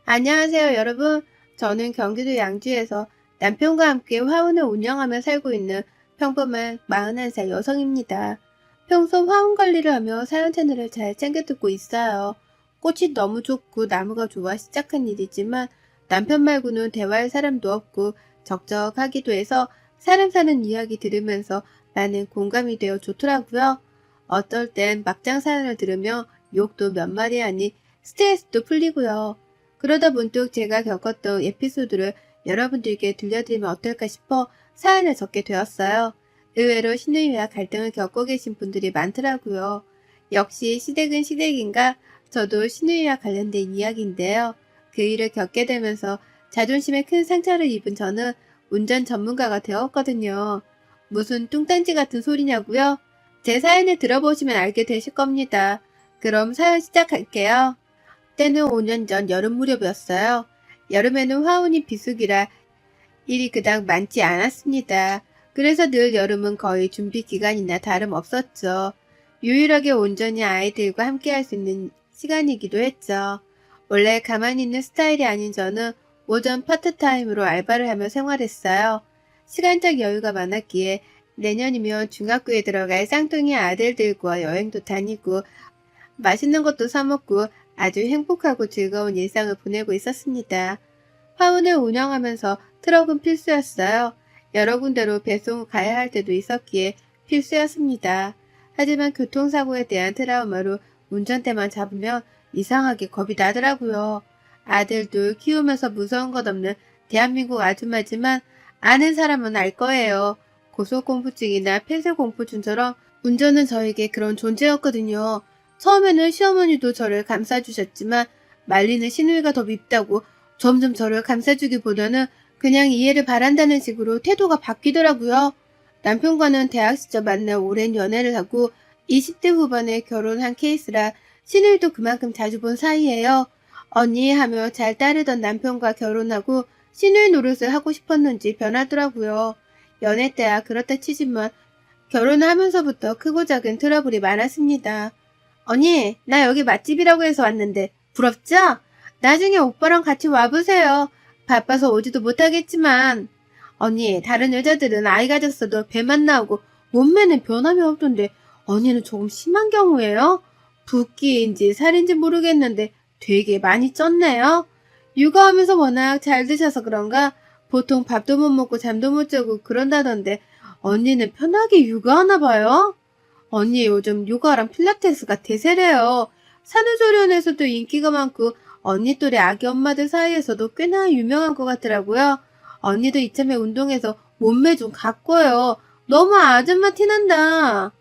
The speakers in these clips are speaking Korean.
안녕하세요, 여러분. 저는 경기도 양주에서 남편과 함께 화원을 운영하며 살고 있는 평범한 41살 여성입니다. 평소 화원 관리를 하며 사연 채널을 잘 챙겨 듣고 있어요. 꽃이 너무 좋고 나무가 좋아 시작한 일이지만 남편 말고는 대화할 사람도 없고 적적하기도 해서 사람 사는 이야기 들으면서 많은 공감이 되어 좋더라고요. 어떨 땐 막장 사연을 들으며 욕도 몇 마디 하니 스트레스도 풀리고요. 그러다 문득 제가 겪었던 에피소드를 여러분들께 들려드리면 어떨까 싶어 사연을 적게 되었어요. 의외로 시누이와 갈등을 겪고 계신 분들이 많더라고요. 역시 시댁은 시댁인가? 저도 시누이와 관련된 이야기인데요. 그 일을 겪게 되면서 자존심에 큰 상처를 입은 저는 운전 전문가가 되었거든요. 무슨 뚱딴지 같은 소리냐고요? 제 사연을 들어보시면 알게 되실 겁니다. 그럼 사연 시작할게요. 때는 5년 전 여름 무렵이었어요. 여름에는 화운이 비수기라 일이 그닥 많지 않았습니다. 그래서 늘 여름은 거의 준비 기간이나 다름없었죠. 유일하게 온전히 아이들과 함께 할 수 있는 시간이기도 했죠. 원래 가만히 있는 스타일이 아닌 저는 오전 파트타임으로 알바를 하며 생활했어요. 시간적 여유가 많았기에 내년이면 중학교에 들어갈 쌍둥이 아들들과 여행도 다니고 맛있는 것도 사 먹고 아주 행복하고 즐거운 일상을 보내고 있었습니다. 화운을 운영하면서 트럭은 필수였어요. 여러 군데로 배송 가야 할 때도 있었기에 필수였습니다. 하지만 교통사고에 대한 트라우마로 운전대만 잡으면 이상하게 겁이 나더라고요. 아들도 키우면서 무서운 것 없는 대한민국 아줌마지만 아는 사람은 알 거예요. 고소공포증이나 폐쇄공포증처럼 운전은 저에게 그런 존재였거든요. 처음에는 시어머니도 저를 감싸주셨지만 말리는 시누이가 더 밉다고 점점 저를 감싸주기보다는 그냥 이해를 바란다는 식으로 태도가 바뀌더라고요. 남편과는 대학 시절 만나 오랜 연애를 하고 20대 후반에 결혼한 케이스라 시누이도 그만큼 자주 본 사이예요. 언니 하며 잘 따르던 남편과 결혼하고 시누이 노릇을 하고 싶었는지 변하더라고요. 연애 때야 그렇다 치지만 결혼하면서부터 크고 작은 트러블이 많았습니다. 언니, 나 여기 맛집이라고 해서 왔는데 부럽죠? 나중에 오빠랑 같이 와보세요. 바빠서 오지도 못하겠지만. 언니, 다른 여자들은 아이 가졌어도 배만 나오고 몸매는 변함이 없던데 언니는 조금 심한 경우예요? 붓기인지 살인지 모르겠는데 되게 많이 쪘네요. 육아하면서 워낙 잘 드셔서 그런가 보통 밥도 못 먹고 잠도 못 자고 그런다던데 언니는 편하게 육아하나 봐요? 언니 요즘 요가랑 필라테스가 대세래요. 산후조리원에서도 인기가 많고 언니 또래 아기 엄마들 사이에서도 꽤나 유명한 것 같더라고요. 언니도 이참에 운동해서 몸매 좀 가꿔요. 너무 아줌마 티난다.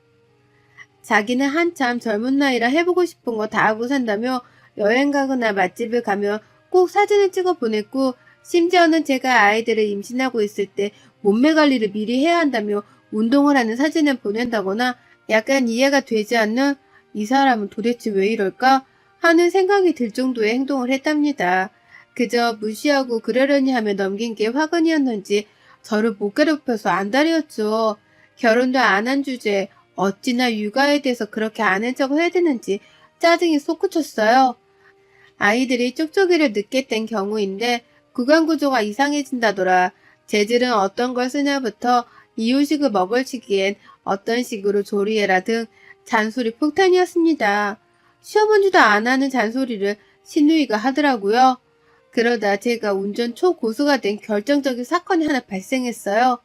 자기는 한참 젊은 나이라 해보고 싶은 거 다 하고 산다며 여행 가거나 맛집을 가면 꼭 사진을 찍어 보냈고 심지어는 제가 아이들을 임신하고 있을 때 몸매 관리를 미리 해야 한다며 운동을 하는 사진을 보낸다거나 약간 이해가 되지 않는 이 사람은 도대체 왜 이럴까 하는 생각이 들 정도의 행동을 했답니다. 그저 무시하고 그러려니 하며 넘긴 게 화근이었는지 저를 못 괴롭혀서 안달이었죠. 결혼도 안 한 주제에 어찌나 육아에 대해서 그렇게 아는 척을 해야 되는지 짜증이 솟구쳤어요. 아이들이 쪽쪽이를 늦게 뗀 경우인데 구강 구조가 이상해진다더라. 재질은 어떤 걸 쓰냐부터 이유식을 먹을 시기엔 어떤 식으로 조리해라 등 잔소리 폭탄이었습니다. 시어머니도 안 하는 잔소리를 시누이가 하더라고요. 그러다 제가 운전 초고수가 된 결정적인 사건이 하나 발생했어요.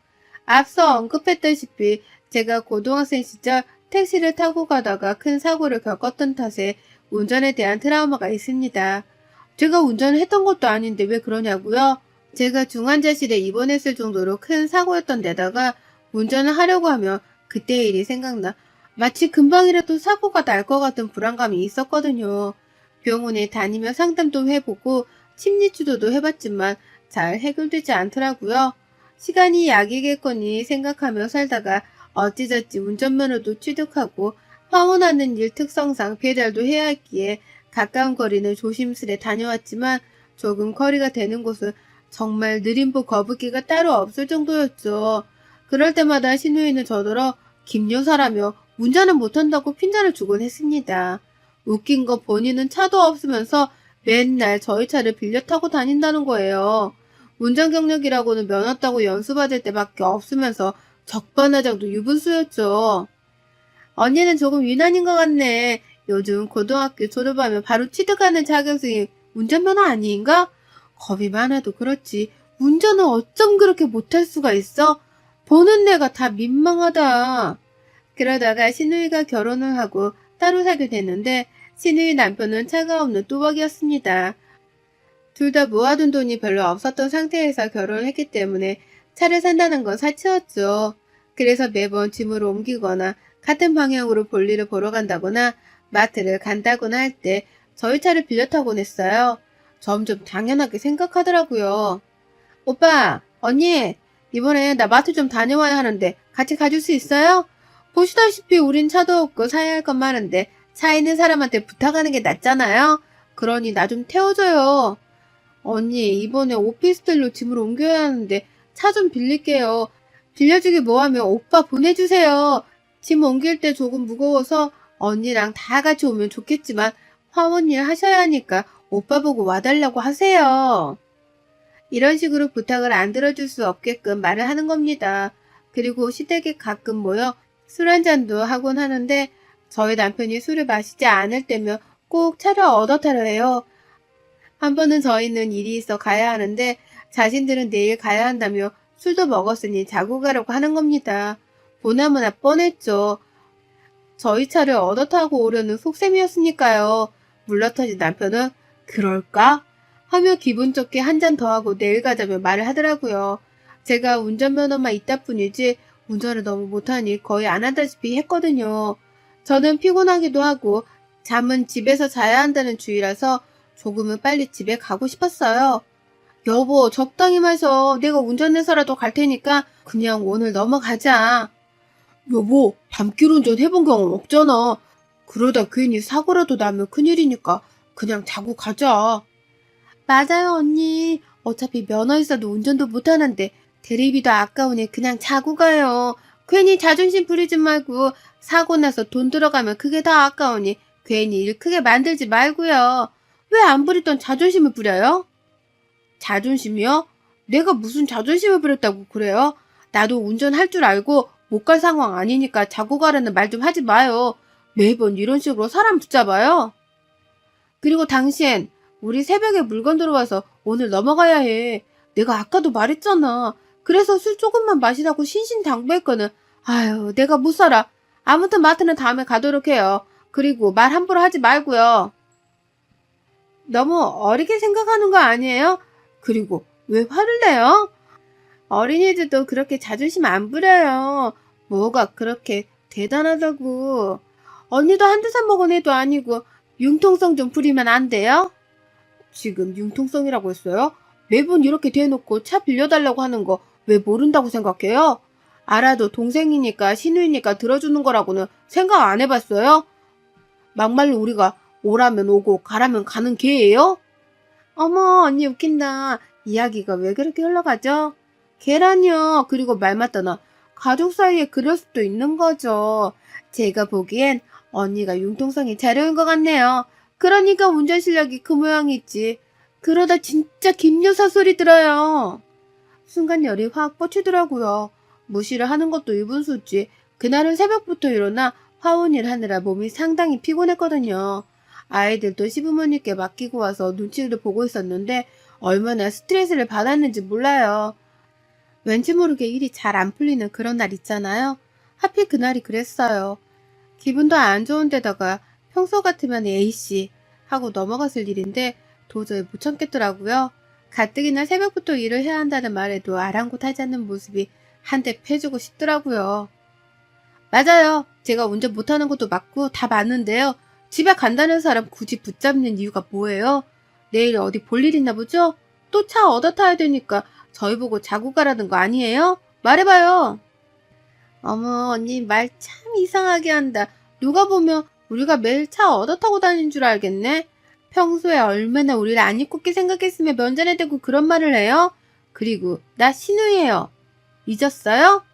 앞서 언급했다시피 제가 고등학생 시절 택시를 타고 가다가 큰 사고를 겪었던 탓에 운전에 대한 트라우마가 있습니다. 제가 운전을 했던 것도 아닌데 왜 그러냐고요? 제가 중환자실에 입원했을 정도로 큰 사고였던 데다가 운전을 하려고 하면 그때의 일이 생각나 마치 금방이라도 사고가 날 것 같은 불안감이 있었거든요. 병원에 다니며 상담도 해보고 심리치료도 해봤지만 잘 해결되지 않더라고요. 시간이 약이겠거니 생각하며 살다가 어찌저찌 운전면허도 취득하고 화원하는 일 특성상 배달도 해야 했기에 가까운 거리는 조심스레 다녀왔지만 조금 거리가 되는 곳은 정말 느림보 거북이가 따로 없을 정도였죠. 그럴 때마다 시누이는 저더러 김여사라며 운전은 못한다고 핀잔을 주곤 했습니다. 웃긴 거 본인은 차도 없으면서 맨날 저희 차를 빌려 타고 다닌다는 거예요. 운전 경력이라고는 면허 따고 연수받을 때밖에 없으면서 적반하장도 유분수였죠. 언니는 조금 유난인 것 같네. 요즘 고등학교 졸업하면 바로 취득하는 자격증이 운전면허 아닌가? 겁이 많아도 그렇지. 운전을 어쩜 그렇게 못할 수가 있어? 보는 내가 다 민망하다. 그러다가 신우이가 결혼을 하고 따로 살게 됐는데 신우이 남편은 차가 없는 뚜벅이었습니다. 둘 다 모아둔 돈이 별로 없었던 상태에서 결혼을 했기 때문에 차를 산다는 건 사치였죠. 그래서 매번 짐을 옮기거나 같은 방향으로 볼일을 보러 간다거나 마트를 간다거나 할 때 저희 차를 빌려 타곤 했어요. 점점 당연하게 생각하더라고요. 오빠, 언니, 이번에 나 마트 좀 다녀와야 하는데 같이 가줄 수 있어요? 보시다시피 우린 차도 없고 사야 할 건 많은데 차 있는 사람한테 부탁하는 게 낫잖아요? 그러니 나 좀 태워줘요. 언니, 이번에 오피스텔로 짐을 옮겨야 하는데 차 좀 빌릴게요. 빌려주기 뭐하면 오빠 보내주세요. 짐 옮길 때 조금 무거워서 언니랑 다 같이 오면 좋겠지만 화원일 하셔야 하니까 오빠 보고 와달라고 하세요. 이런 식으로 부탁을 안 들어줄 수 없게끔 말을 하는 겁니다. 그리고 시댁에 가끔 모여 술 한잔도 하곤 하는데 저희 남편이 술을 마시지 않을 때면 꼭 차를 얻어 타려 해요. 한 번은 저희는 일이 있어 가야 하는데 자신들은 내일 가야 한다며 술도 먹었으니 자고 가려고 하는 겁니다. 보나마나 뻔했죠. 저희 차를 얻어 타고 오려는 속셈이었으니까요. 물러터진 남편은 그럴까? 하며 기분 좋게 한 잔 더 하고 내일 가자며 말을 하더라고요. 제가 운전면허만 있다 뿐이지 운전을 너무 못하니 거의 안 한다시피 했거든요. 저는 피곤하기도 하고 잠은 집에서 자야 한다는 주의라서 조금은 빨리 집에 가고 싶었어요. 여보, 적당히 마셔. 내가 운전해서라도 갈 테니까 그냥 오늘 넘어가자. 여보, 밤길 운전 해본 경험 없잖아. 그러다 괜히 사고라도 나면 큰일이니까 그냥 자고 가자. 맞아요, 언니. 어차피 면허 있어도 운전도 못하는데 대리비도 아까우니 그냥 자고 가요. 괜히 자존심 부리지 말고 사고 나서 돈 들어가면 그게 다 아까우니 괜히 일 크게 만들지 말고요. 왜 안 부리던 자존심을 부려요? 자존심이요? 내가 무슨 자존심을 부렸다고 그래요? 나도 운전할 줄 알고 못 갈 상황 아니니까 자고 가라는 말 좀 하지 마요. 매번 이런 식으로 사람 붙잡아요. 그리고 당신, 우리 새벽에 물건 들어와서 오늘 넘어가야 해. 내가 아까도 말했잖아. 그래서 술 조금만 마시라고 신신당부했거든. 아유, 내가 못 살아. 아무튼 마트는 다음에 가도록 해요. 그리고 말 함부로 하지 말고요. 너무 어리게 생각하는 거 아니에요? 그리고 왜 화를 내요? 어린이들도 그렇게 자존심 안 부려요. 뭐가 그렇게 대단하다고. 언니도 한두 살 먹은 애도 아니고 융통성 좀 부리면 안 돼요? 지금 융통성이라고 했어요? 매번 이렇게 대놓고 차 빌려달라고 하는 거 왜 모른다고 생각해요? 알아도 동생이니까 시누이니까 들어주는 거라고는 생각 안 해봤어요? 막말로 우리가 오라면 오고 가라면 가는 개예요? 어머, 언니 웃긴다. 이야기가 왜 그렇게 흘러가죠? 걔라뇨. 그리고 말 맞다나 가족 사이에 그럴 수도 있는 거죠. 제가 보기엔 언니가 융통성이 자료인 것 같네요. 그러니까 운전 실력이 그 모양이지. 그러다 진짜 김여사 소리 들어요. 순간 열이 확 뻗치더라고요. 무시를 하는 것도 유분수지. 그날은 새벽부터 일어나 화원일 하느라 몸이 상당히 피곤했거든요. 아이들도 시부모님께 맡기고 와서 눈치를 보고 있었는데 얼마나 스트레스를 받았는지 몰라요. 왠지 모르게 일이 잘 안 풀리는 그런 날 있잖아요. 하필 그날이 그랬어요. 기분도 안 좋은 데다가 평소 같으면 A씨 하고 넘어갔을 일인데 도저히 못 참겠더라고요. 가뜩이나 새벽부터 일을 해야 한다는 말에도 아랑곳하지 않는 모습이 한 대 패주고 싶더라고요. 맞아요. 제가 운전 못하는 것도 맞고 다 맞는데요. 집에 간다는 사람 굳이 붙잡는 이유가 뭐예요? 내일 어디 볼 일 있나 보죠? 또 차 얻어 타야 되니까 저희 보고 자고 가라는 거 아니에요? 말해봐요. 어머, 언니 말 참 이상하게 한다. 누가 보면 우리가 매일 차 얻어 타고 다니는 줄 알겠네. 평소에 얼마나 우리를 안 이롭게 생각했으면 면전에 대고 그런 말을 해요? 그리고 나 신우이에요. 잊었어요?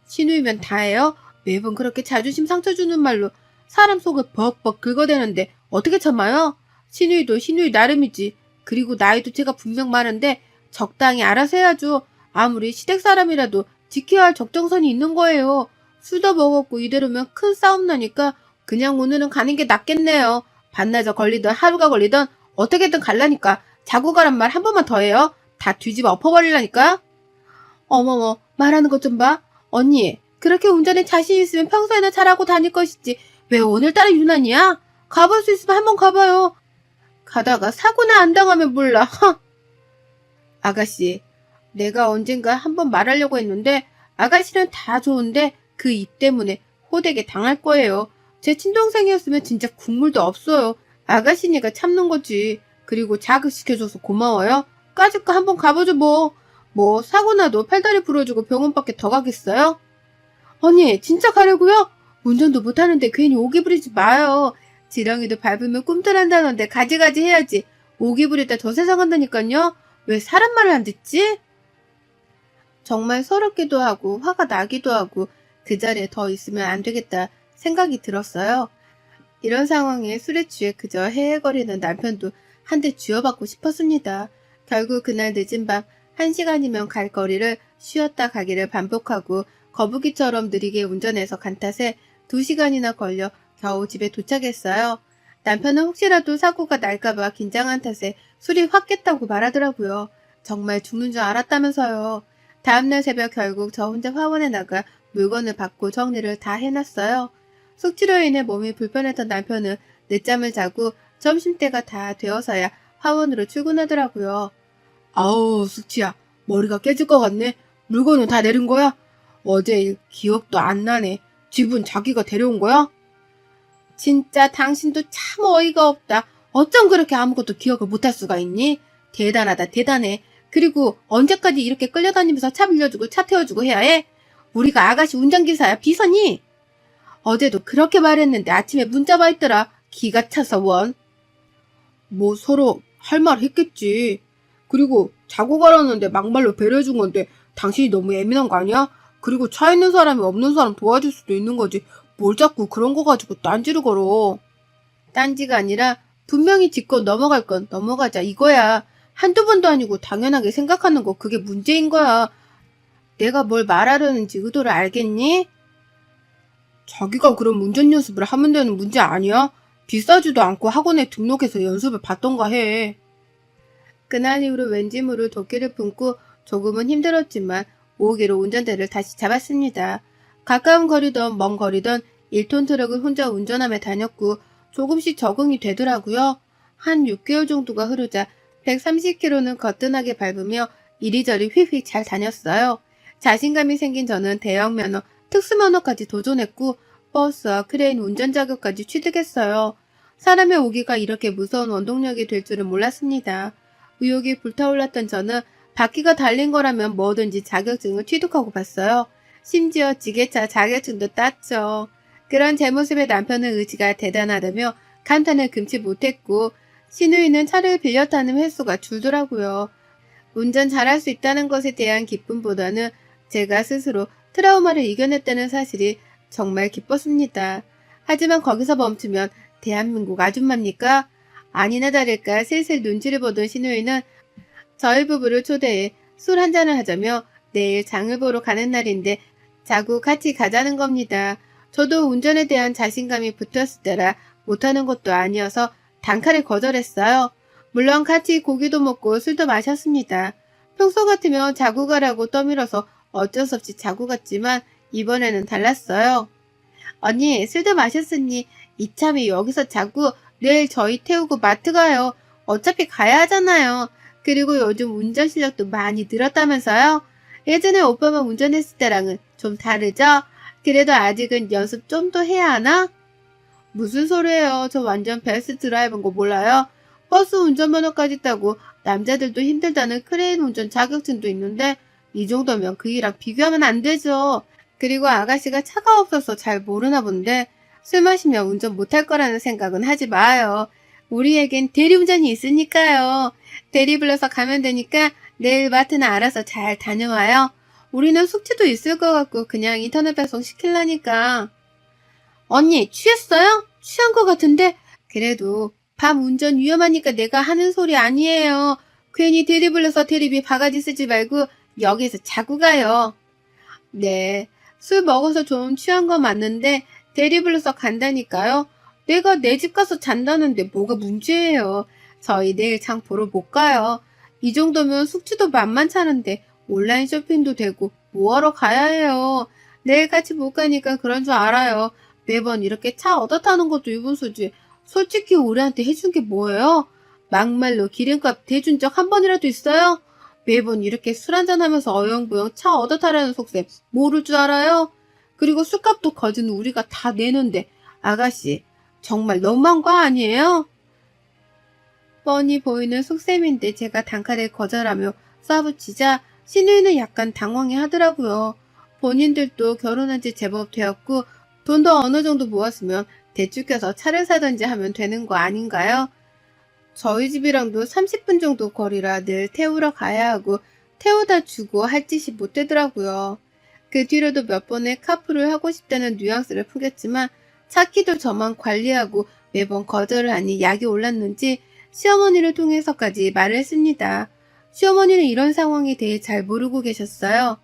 신우이면 다해요? 매번 그렇게 자존심 상처 주는 말로 사람 속을 벅벅 긁어대는데 어떻게 참아요? 신우이도 신우이 나름이지. 그리고 나이도 제가 분명 많은데 적당히 알아서 해야죠. 아무리 시댁 사람이라도 지켜야 할 적정선이 있는 거예요. 술도 먹었고 이대로면 큰 싸움 나니까 그냥 오늘은 가는 게 낫겠네요. 반나절 걸리든 하루가 걸리든 어떻게든 갈라니까 자고 가란 말 한 번만 더 해요. 다 뒤집어 엎어버리라니까. 어머머, 말하는 것 좀 봐. 언니, 그렇게 운전에 자신 있으면 평소에는 잘하고 다닐 것이지. 왜 오늘따라 유난이야? 가볼 수 있으면 한번 가봐요. 가다가 사고나 안 당하면 몰라. 아가씨, 내가 언젠가 한번 말하려고 했는데 아가씨는 다 좋은데 그 입 때문에 호되게 당할 거예요. 제 친동생이었으면 진짜 국물도 없어요. 아가씨니까 참는 거지. 그리고 자극시켜줘서 고마워요. 까짓거 한번 가보죠 뭐. 뭐 사고 나도 팔다리 부러지고 병원밖에 더 가겠어요? 언니 진짜 가려고요? 운전도 못하는데 괜히 오기 부리지 마요. 지렁이도 밟으면 꿈틀한다는데 가지가지 해야지. 오기 부릴 때 더 세상한다니까요. 왜 사람 말을 안 듣지? 정말 서럽기도 하고 화가 나기도 하고 그 자리에 더 있으면 안 되겠다 생각이 들었어요. 이런 상황에 술에 취해 그저 헤헤거리는 남편도 한 대 쥐어받고 싶었습니다. 결국 그날 늦은 밤 1시간이면 갈 거리를 쉬었다 가기를 반복하고 거북이처럼 느리게 운전해서 간 탓에 2시간이나 걸려 겨우 집에 도착했어요. 남편은 혹시라도 사고가 날까봐 긴장한 탓에 술이 확 깼다고 말하더라고요. 정말 죽는 줄 알았다면서요. 다음날 새벽 결국 저 혼자 화원에 나가 물건을 받고 정리를 다 해놨어요. 숙취로 인해 몸이 불편했던 남편은 늦잠을 자고 점심때가 다 되어서야 화원으로 출근하더라고요. 아우 숙취야, 머리가 깨질 것 같네. 물건은 다 내린 거야? 어제 일 기억도 안 나네. 집은 자기가 데려온 거야? 진짜 당신도 참 어이가 없다. 어쩜 그렇게 아무것도 기억을 못할 수가 있니? 대단하다 대단해. 그리고 언제까지 이렇게 끌려다니면서 차 빌려주고 차 태워주고 해야 해? 우리가 아가씨 운전기사야 비서니? 어제도 그렇게 말했는데 아침에 문자 와 있더라. 기가 차서 원. 뭐 서로 할 말 했겠지. 그리고 자고 가라는데 막말로 배려해준 건데 당신이 너무 예민한 거 아니야? 그리고 차 있는 사람이 없는 사람 도와줄 수도 있는 거지. 뭘 자꾸 그런 거 가지고 딴지를 걸어. 딴지가 아니라 분명히 짚고 넘어갈 건 넘어가자 이거야. 한두 번도 아니고 당연하게 생각하는 거 그게 문제인 거야. 내가 뭘 말하려는지 의도를 알겠니? 자기가 그럼 운전 연습을 하면 되는 문제 아니야? 비싸지도 않고 학원에 등록해서 연습을 받던가 해. 그날 이후로 왠지 모를 도끼를 품고 조금은 힘들었지만 5기로 운전대를 다시 잡았습니다. 가까운 거리든 먼 거리든 1톤 트럭을 혼자 운전하며 다녔고 조금씩 적응이 되더라고요. 한 6개월 정도가 흐르자 130km는 거뜬하게 밟으며 이리저리 휙휙 잘 다녔어요. 자신감이 생긴 저는 대형 면허, 특수면허까지 도전했고 버스와 크레인 운전 자격까지 취득했어요. 사람의 오기가 이렇게 무서운 원동력이 될 줄은 몰랐습니다. 의욕이 불타올랐던 저는 바퀴가 달린 거라면 뭐든지 자격증을 취득하고 봤어요. 심지어 지게차 자격증도 땄죠. 그런 제 모습에 남편의 의지가 대단하다며 감탄을 금치 못했고 신우이는 차를 빌려 타는 횟수가 줄더라고요. 운전 잘할 수 있다는 것에 대한 기쁨보다는 제가 스스로 트라우마를 이겨냈다는 사실이 정말 기뻤습니다. 하지만 거기서 멈추면 대한민국 아줌마입니까? 아니나 다를까 슬슬 눈치를 보던 신우이는 저희 부부를 초대해 술 한잔을 하자며 내일 장을 보러 가는 날인데 자고 같이 가자는 겁니다. 저도 운전에 대한 자신감이 붙었을 때라 못하는 것도 아니어서 단칼에 거절했어요. 물론 같이 고기도 먹고 술도 마셨습니다. 평소 같으면 자고 가라고 떠밀어서 어쩔 수 없이 자고 갔지만 이번에는 달랐어요. 언니 술도 마셨으니 이참에 여기서 자고 내일 저희 태우고 마트 가요. 어차피 가야 하잖아요. 그리고 요즘 운전 실력도 많이 늘었다면서요? 예전에 오빠만 운전했을 때랑은 좀 다르죠? 그래도 아직은 연습 좀 더 해야 하나? 무슨 소리예요. 저 완전 베스트 드라이버인 거 몰라요? 버스 운전면허까지 따고 남자들도 힘들다는 크레인 운전 자격증도 있는데 이 정도면 그 일랑 비교하면 안 되죠. 그리고 아가씨가 차가 없어서 잘 모르나 본데 술 마시면 운전 못할 거라는 생각은 하지 마요. 우리에겐 대리운전이 있으니까요. 대리 불러서 가면 되니까 내일 마트는 알아서 잘 다녀와요. 우리는 숙취도 있을 것 같고 그냥 인터넷 배송 시킬라니까. 언니 취했어요? 취한 것 같은데 그래도 밤 운전 위험하니까 내가 하는 소리 아니에요. 괜히 대리 불러서 대리비 바가지 쓰지 말고 여기서 자고 가요. 네, 술 먹어서 좀 취한 거 맞는데 대리 불러서 간다니까요. 내가 내 집 가서 잔다는데 뭐가 문제예요. 저희 내일 장 보러 못 가요. 이 정도면 숙취도 만만찮은데 온라인 쇼핑도 되고 뭐하러 가야 해요. 내일 같이 못 가니까 그런 줄 알아요. 매번 이렇게 차 얻어 타는 것도 유분수지. 솔직히 우리한테 해준 게 뭐예요? 막말로 기름값 대준 적 한 번이라도 있어요? 매번 이렇게 술 한잔하면서 어영부영 차 얻어 타라는 속셈 모를 줄 알아요? 그리고 술값도 거진 우리가 다 내는데 아가씨 정말 너무한 거 아니에요? 뻔히 보이는 속셈인데 제가 단칼에 거절하며 쏴붙이자 신우이는 약간 당황해 하더라고요. 본인들도 결혼한 지 제법 되었고 돈도 어느 정도 모았으면 대출 껴서 차를 사든지 하면 되는 거 아닌가요? 저희 집이랑도 30분 정도 거리라 늘 태우러 가야 하고 태우다 주고 할 짓이 못 되더라고요. 그 뒤로도 몇 번의 카풀을 하고 싶다는 뉘앙스를 풍겼지만 차키도 저만 관리하고 매번 거절을 하니 약이 올랐는지 시어머니를 통해서까지 말을 했습니다. 시어머니는 이런 상황에 대해 잘 모르고 계셨어요.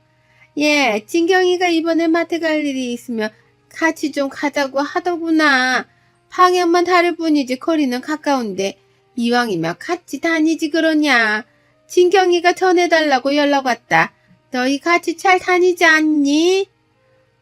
예, 진경이가 이번에 마트 갈 일이 있으면 같이 좀 가자고 하더구나. 방향만 다를 뿐이지 거리는 가까운데 이왕이면 같이 다니지 그러냐. 진경이가 전해달라고 연락 왔다. 너희 같이 잘 다니지 않니?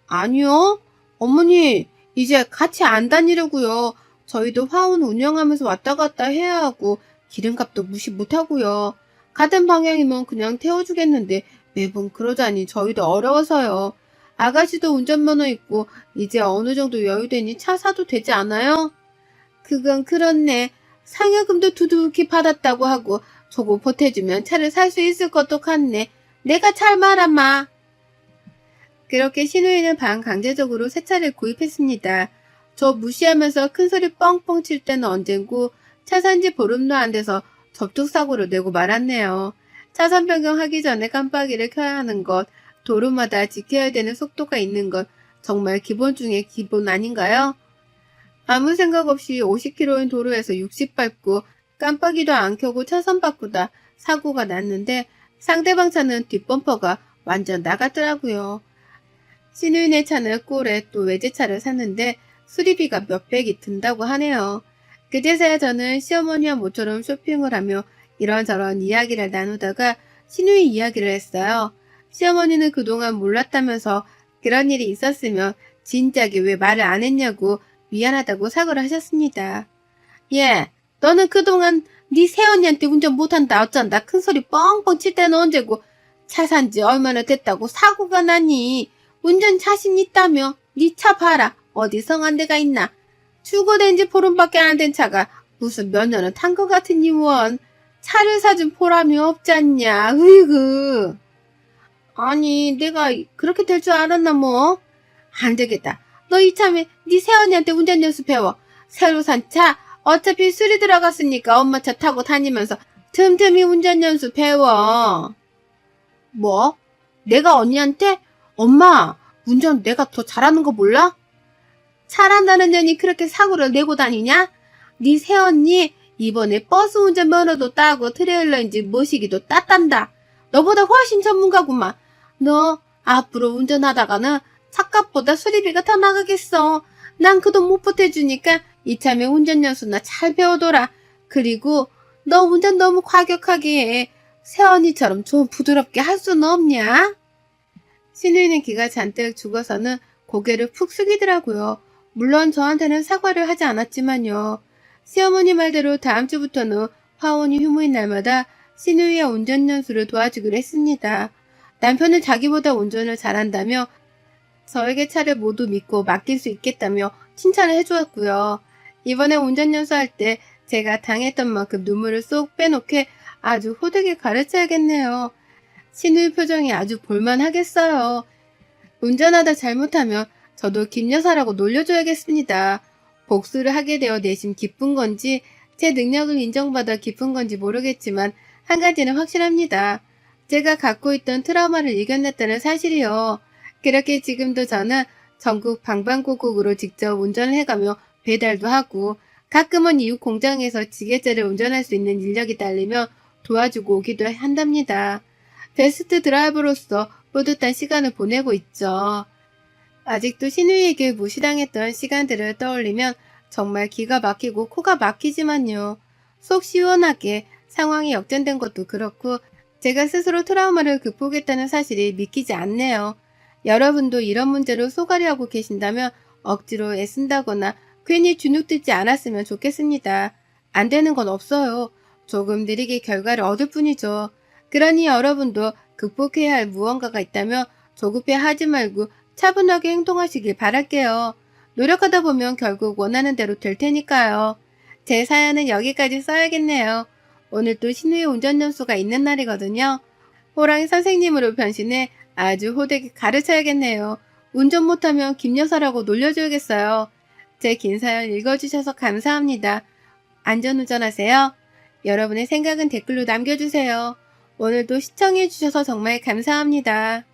아니요. 어머니, 이제 같이 안 다니려고요. 저희도 화원 운영하면서 왔다 갔다 해야 하고 기름값도 무시 못하고요. 같은 방향이면 그냥 태워주겠는데 매번 그러자니 저희도 어려워서요. 아가씨도 운전면허 있고 이제 어느 정도 여유되니 차 사도 되지 않아요? 그건 그렇네. 상여금도 두둑히 받았다고 하고 조금 보태주면 차를 살 수 있을 것도 같네. 내가 잘 말아마. 그렇게 신우이는 반강제적으로 새 차를 구입했습니다. 저 무시하면서 큰소리 뻥뻥 칠 때는 언젠고 차 산지 보름도 안 돼서 접촉사고를 내고 말았네요. 차선 변경하기 전에 깜빡이를 켜야 하는 것, 도로마다 지켜야 되는 속도가 있는 것, 정말 기본 중에 기본 아닌가요? 아무 생각 없이 50km인 도로에서 60 밟고 깜빡이도 안 켜고 차선 바꾸다 사고가 났는데 상대방 차는 뒷범퍼가 완전 나갔더라고요. 신우인의 차는 꼴에 또 외제차를 샀는데 수리비가 몇백이 든다고 하네요. 그제서야 저는 시어머니와 모처럼 쇼핑을 하며 이런저런 이야기를 나누다가 신우이 이야기를 했어요. 시어머니는 그동안 몰랐다면서 그런 일이 있었으면 진작에 왜 말을 안 했냐고 미안하다고 사과를 하셨습니다. 예, 너는 그동안 네 새언니한테 운전 못한다 어쩐다 큰소리 뻥뻥 칠 때는 언제고 차 산 지 얼마나 됐다고 사고가 나니. 운전 자신 있다며 네 차 봐라 어디 성한 데가 있나. 출고된 지 보름밖에 안 된 차가 무슨 몇 년은 탄 것 같으니 원. 차를 사준 보람이 없잖냐. 으이그. 아니 내가 그렇게 될 줄 알았나 뭐. 안 되겠다. 너 이참에 네 새언니한테 운전 연습 배워. 새로 산 차 어차피 수리 들어갔으니까 엄마 차 타고 다니면서 틈틈이 운전 연습 배워. 뭐? 내가 언니한테? 엄마, 운전 내가 더 잘하는 거 몰라? 잘한다는 년이 그렇게 사고를 내고 다니냐? 네 새언니 이번에 버스 운전 면허도 따고 트레일러인지 모시기도 땄단다. 너보다 훨씬 전문가구만. 너 앞으로 운전하다가는 차값보다 수리비가 더 나가겠어. 난 그 돈 못 보태주니까 이참에 운전연수나 잘 배워둬라. 그리고 너 운전 너무 과격하게 해. 새언니처럼 좀 부드럽게 할 수는 없냐? 신우이는 기가 잔뜩 죽어서는 고개를 푹 숙이더라고요. 물론 저한테는 사과를 하지 않았지만요. 시어머니 말대로 다음 주부터는 화원이 휴무인 날마다 신우이의 운전연수를 도와주기로 했습니다. 남편은 자기보다 운전을 잘한다며 저에게 차를 모두 믿고 맡길 수 있겠다며 칭찬을 해주었고요. 이번에 운전연수할 때 제가 당했던 만큼 눈물을 쏙 빼놓게 아주 호되게 가르쳐야겠네요. 신우이 표정이 아주 볼만하겠어요. 운전하다 잘못하면 저도 김여사라고 놀려줘야겠습니다. 복수를 하게 되어 내심 기쁜 건지 제 능력을 인정받아 기쁜 건지 모르겠지만 한 가지는 확실합니다. 제가 갖고 있던 트라우마를 이겨냈다는 사실이요. 그렇게 지금도 저는 전국 방방곡곡으로 직접 운전을 해가며 배달도 하고 가끔은 이웃 공장에서 지게차를 운전할 수 있는 인력이 딸리면 도와주고 오기도 한답니다. 베스트 드라이버로서 뿌듯한 시간을 보내고 있죠. 아직도 신우이에게 무시당했던 시간들을 떠올리면 정말 기가 막히고 코가 막히지만요. 속 시원하게 상황이 역전된 것도 그렇고 제가 스스로 트라우마를 극복했다는 사실이 믿기지 않네요. 여러분도 이런 문제로 소갈이하고 계신다면 억지로 애쓴다거나 괜히 주눅들지 않았으면 좋겠습니다. 안 되는 건 없어요. 조금 느리게 결과를 얻을 뿐이죠. 그러니 여러분도 극복해야 할 무언가가 있다면 조급해 하지 말고 차분하게 행동하시길 바랄게요. 노력하다 보면 결국 원하는 대로 될 테니까요. 제 사연은 여기까지 써야겠네요. 오늘 또 신우의 운전 연수가 있는 날이거든요. 호랑이 선생님으로 변신해 아주 호되게 가르쳐야겠네요. 운전 못하면 김여사라고 놀려줘야겠어요. 제 긴 사연 읽어주셔서 감사합니다. 안전운전하세요. 여러분의 생각은 댓글로 남겨주세요. 오늘도 시청해주셔서 정말 감사합니다.